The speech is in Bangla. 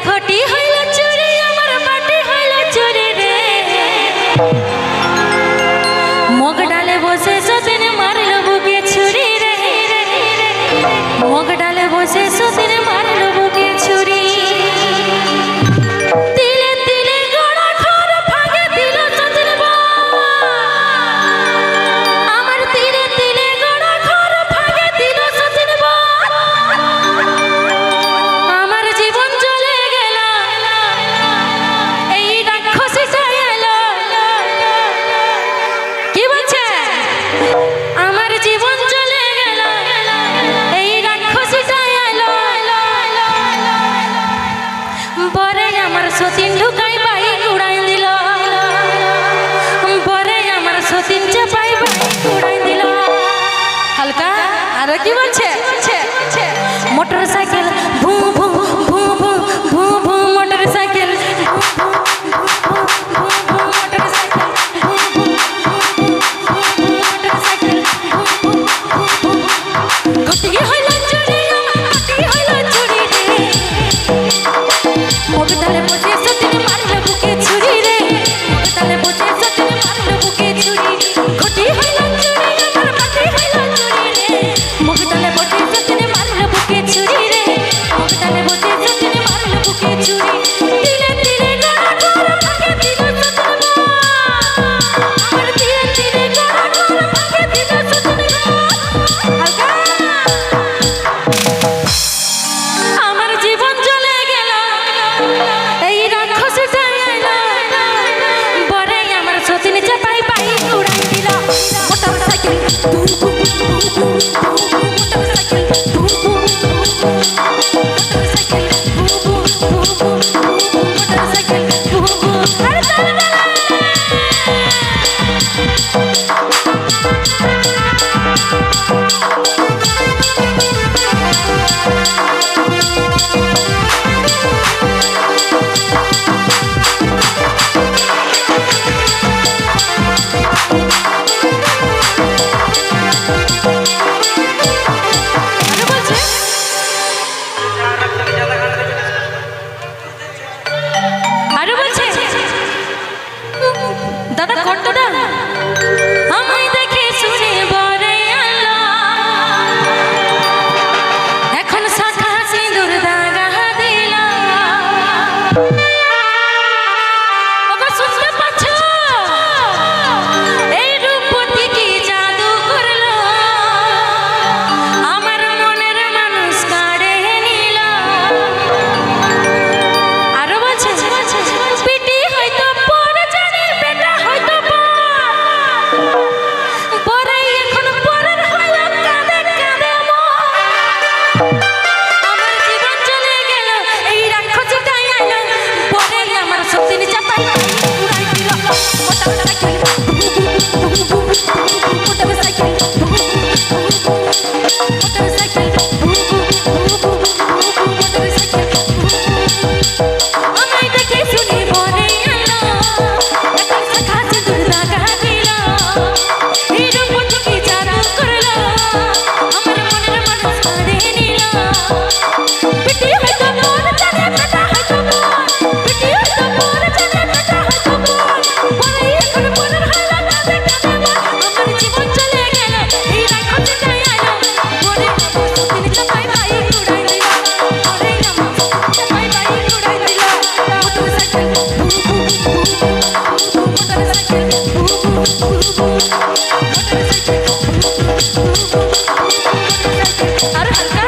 ঘটি হইল চুরি আমার বাটি হইল চুরি রে মগ ডালে বসে সতীন মারল বুকে ছুরি রে মগ ডালে বসে সতীন মারল বুকে ছুরি তিলে তিলে গড়া ঘর ভাগে দিল সতীন আমার তিলে তিলে গড়া ঘর ভাগে দিল সতীন আমার জীবন চলে গেল এই রাক্ষসী এলো কি বলছে আমার জীবন চলে গেল এই রাক্ষসী এলো পরে আমার সতীন ঢুকাই বাইক উড়াই দিল পরে আমার সতীন চাপাই বাইক উড়াই দিল হালকা আর কি বলছে মোটরসাইকেল ভু ভু ভু ভু ভু ভু মোটরসাইকেল মোটরসাইকেল মোটরসাইকেল ঘটি হইল চুরি আমার ঘটি হইল চুরি রে মগ ডালে বসে সতীন মারল বুকে ছুরি রে মগ ডালে বসে সতীন মারল বুকে ছুরি ঘটি হইল চুরি আমার ঘটি হইল চুরি রে মগ ডালে বসে সতীন মারল বুকে ছুরি রে মগ ডালে বসে সতীন মারল বুকে ছুরি তিলে তিলে গড়া ঘর ভাগে দিল সতীন আমার তিলে তিলে গড়া ঘর ভাগে দিল সতীন হালকা আমার জীবন চলে গেল এই রাক্ষসীটা এলো পরে আমার সতীন চাপাই বাইক উড়াই দিল মোটরসাইকেল ভু ভু ভু ভু মোটরসাইকেল ভু ভু মোটরসাইকেল ভু ভু ভু ভু মোটরসাইকেল ভু ভু আরে চলে আরে বলছে দাদা কণ্ঠটা আমায় দেখে শুনে বরে আল্লাহ এখন শাখা সিঁদুর দাগা দিল ওগো শুনতে পাচ্ছ এই রূপবতী কি জাদু করলো আমার মনের মানুষ কাড়ে নিল আরো বলছে পিটি হয়তো পর জানি বেটা হয়তো পরে এখন পরের হলো কাঁদে কাঁদে আমার জীবন চলে গেল এই রাক্ষসীটা এলো পরে আমার সতীন চাপাই উড়াই দিল মোটরসাইকেল মোটরসাইকেল মোটরসাইকেল মোটরসাইকেল আমায় দেখে শুনি বলে আলো এখন শাখা সিঁদুর দাগা দিল এই রূপবতী কি জাদু করলো আমার মনের মানুষ কাঁদে নিল পিটি হয়তো পর জানে বেটা হয়তো পিটি হয়তো পর জানে বেটা হয়তো পরে এখন পরের হলো কাঁদে কাঁদে আমার জীবন চলে গেল এই রাক্ষসীটা এলো পরে আমার সতীন চাপাই বাইক উড়াই দিল পরে আমার সতীন চাপাই বাইক উড়াই দিল মোটরসাইকেল ভু ভু ভু ভু মোটরসাইকেল ভু ভু ভু ভু মোটরসাইকেল ভু ভু ভু ভু মোটরসাইকেল আর হালকা